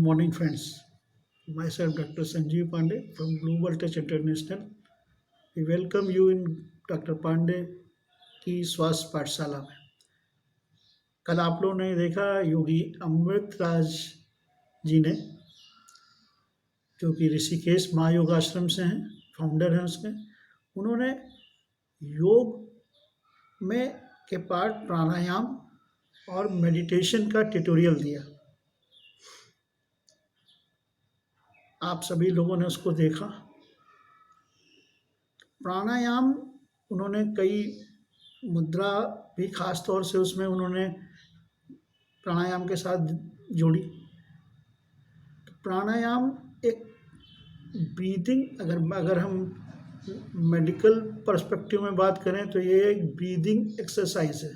morning, friends. Myself, Dr. Sanjeev Pandey from Global Touch International. We welcome you in doctor Pandey की स्वास्थ्य पाठशाला में। कल आप लोगों ने देखा योगी अमृत राज जी ने, जो कि ऋषिकेश महायोग आश्रम से हैं, फाउंडर हैं उसके, उन्होंने योग में के पार्ट प्राणायाम और मेडिटेशन का ट्यूटोरियल दिया। आप सभी लोगों ने उसको देखा। प्राणायाम उन्होंने कई मुद्रा भी खास तौर से उसमें उन्होंने प्राणायाम के साथ जोड़ी। तो प्राणायाम एक ब्रीदिंग, अगर हम मेडिकल पर्सपेक्टिव में बात करें तो ये एक ब्रीदिंग एक्सरसाइज है।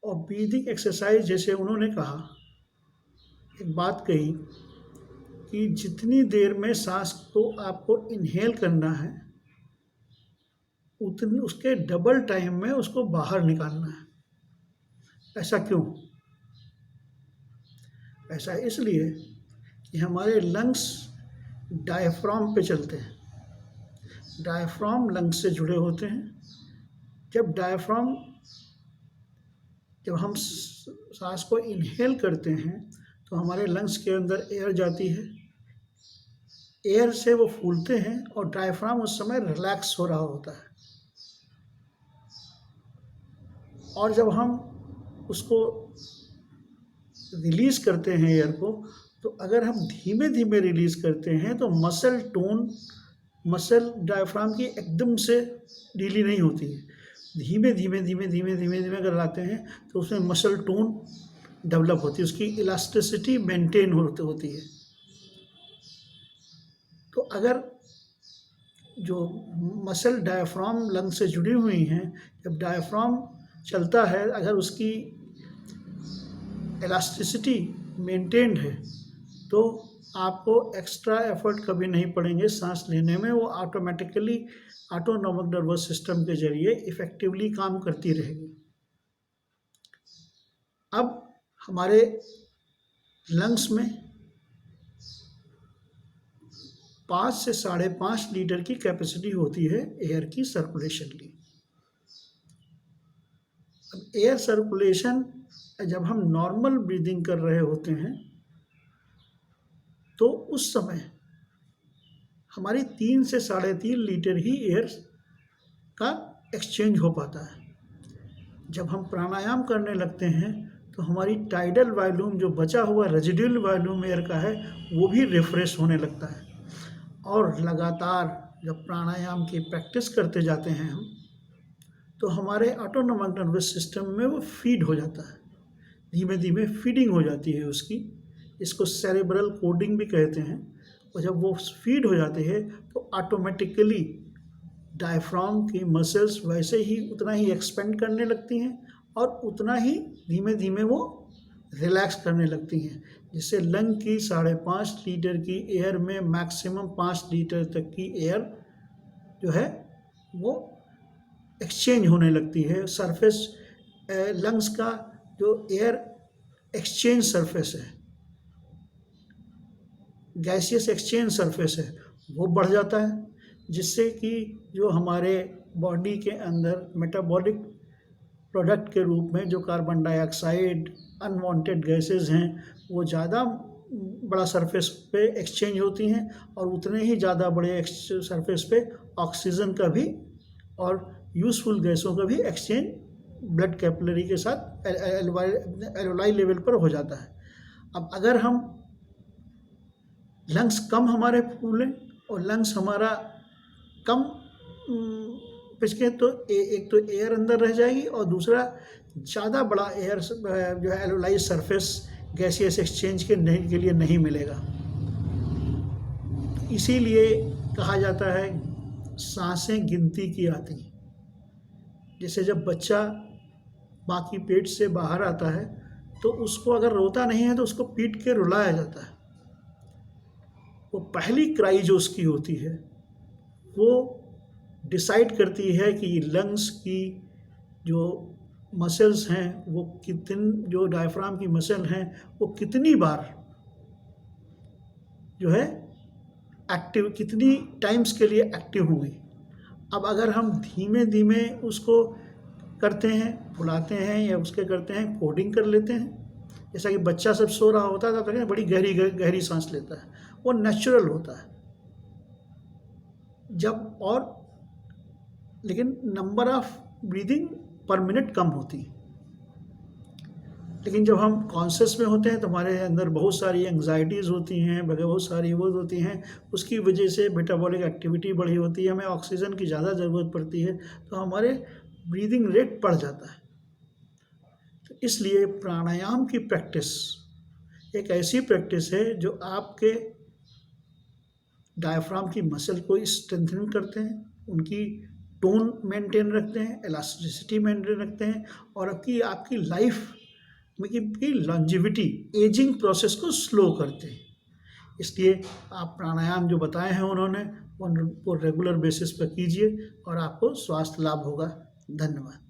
और ब्रीदिंग एक्सरसाइज जैसे उन्होंने कहा, एक बात कही कि जितनी देर में सांस को आपको इनहेल करना है उतनी उसके डबल टाइम में उसको बाहर निकालना है। ऐसा क्यों? ऐसा इसलिए कि हमारे लंग्स डायफ्राम पे चलते हैं। डायफ्राम लंग्स से जुड़े होते हैं। जब हम सांस को इनहेल करते हैं तो हमारे लंग्स के अंदर एयर जाती है, एयर से वो फूलते हैं और डायफ्राम उस समय रिलैक्स हो रहा होता है। और जब हम उसको रिलीज़ करते हैं एयर को, तो अगर हम धीमे धीमे रिलीज़ करते हैं तो मसल डायफ्राम की एकदम से ढीली नहीं होती है। धीमे धीमे अगर लाते हैं तो उसमें मसल टोन डेवलप होती है, उसकी इलास्टिसिटी मेंटेन होती है। तो अगर जो मसल डायफ्राम लंग से जुड़ी हुई हैं, जब डायफ्राम चलता है, अगर उसकी इलास्टिसिटी मेंटेन्ड है तो आपको एक्स्ट्रा एफर्ट कभी नहीं पड़ेंगे सांस लेने में। वो ऑटोमेटिकली ऑटोनॉमिक नर्वस सिस्टम के जरिए इफ़ेक्टिवली काम करती रहेगी। अब हमारे लंग्स में 5 से 5.5 लीटर की कैपेसिटी होती है एयर की सर्कुलेशन की। अब एयर सर्कुलेशन जब हम नॉर्मल ब्रीदिंग कर रहे होते हैं तो उस समय हमारी 3 से 3.5 लीटर ही एयर का एक्सचेंज हो पाता है। जब हम प्राणायाम करने लगते हैं तो हमारी टाइडल वॉल्यूम, जो बचा हुआ रेजिडुअल वॉल्यूम एयर का है, वो भी रिफ्रेश होने लगता है। और लगातार जब प्राणायाम की प्रैक्टिस करते जाते हैं हम, तो हमारे ऑटोनॉमिक नर्वस सिस्टम में वो फीड हो जाता है। धीमे धीमे फीडिंग हो जाती है उसकी, इसको सेरेब्रल कोडिंग भी कहते हैं। और जब वो फीड हो जाती है तो ऑटोमेटिकली डायफ्राम की मसल्स वैसे ही उतना ही एक्सपेंड करने लगती हैं और उतना ही धीमे धीमे वो रिलैक्स करने लगती हैं, जिससे लंग की 5.5 लीटर की एयर में मैक्सिमम 5 लीटर तक की एयर जो है वो एक्सचेंज होने लगती है। सरफेस लंग्स का जो एयर एक्सचेंज सरफेस है, गैसियस एक्सचेंज सरफेस है, वो बढ़ जाता है, जिससे कि जो हमारे बॉडी के अंदर मेटाबॉलिक प्रोडक्ट के रूप में जो कार्बन डाइऑक्साइड, अनवांटेड गैसेस हैं, वो ज़्यादा बड़ा सरफेस पे एक्सचेंज होती हैं और उतने ही ज़्यादा बड़े सरफेस पे ऑक्सीजन का भी और यूज़फुल गैसों का भी एक्सचेंज ब्लड कैपिलरी के साथ एलोलाई लेवल पर हो जाता है। अब अगर हम लंग्स कम हमारे फूलें और लंग्स हमारा कम पिचके तो एक तो एयर अंदर रह जाएगी और दूसरा ज़्यादा बड़ा एयर जो है एलोलाई सरफेस गैसियस एक्सचेंज के लिए नहीं मिलेगा। इसीलिए कहा जाता है सांसें गिनती की आती हैं। जैसे जब बच्चा माँ की पेट से बाहर आता है तो उसको अगर रोता नहीं है तो उसको पीट के रुलाया जाता है। वो पहली क्राई जो उसकी होती है वो डिसाइड करती है कि लंग्स की जो मसल्स हैं वो जो डायफ्राम की मसल हैं वो कितनी बार जो है एक्टिव, कितनी टाइम्स के लिए एक्टिव होंगी। अब अगर हम धीमे धीमे उसको करते हैं, फुलाते हैं या उसके करते हैं, कोडिंग कर लेते हैं, जैसा कि बच्चा सब सो रहा होता है तब तक बड़ी गहरी गहरी सांस लेता है, वो नेचुरल होता है। जब और लेकिन number of breathing per minute कम होती है। लेकिन जब हम कॉन्शियस में होते हैं तो हमारे अंदर बहुत सारी एंग्जाइटीज़ होती हैं, बहुत सारी वो होती हैं, उसकी वजह से मेटाबॉलिक एक्टिविटी बढ़ी होती है, हमें ऑक्सीजन की ज़्यादा ज़रूरत पड़ती है, तो हमारे ब्रीदिंग रेट बढ़ जाता है। तो इसलिए प्राणायाम की प्रैक्टिस एक ऐसी प्रैक्टिस है जो आपके डायफ्राम की मसल को स्ट्रेंथन करते हैं, उनकी टोन मेंटेन रखते हैं, इलास्टिसिटी मेंटेन रखते हैं, और आपकी लाइफ की लॉन्जिविटी, एजिंग प्रोसेस को स्लो करते हैं। इसलिए आप प्राणायाम जो बताए हैं उन्होंने वो रेगुलर बेसिस पर कीजिए और आपको स्वास्थ्य लाभ होगा। धन्यवाद।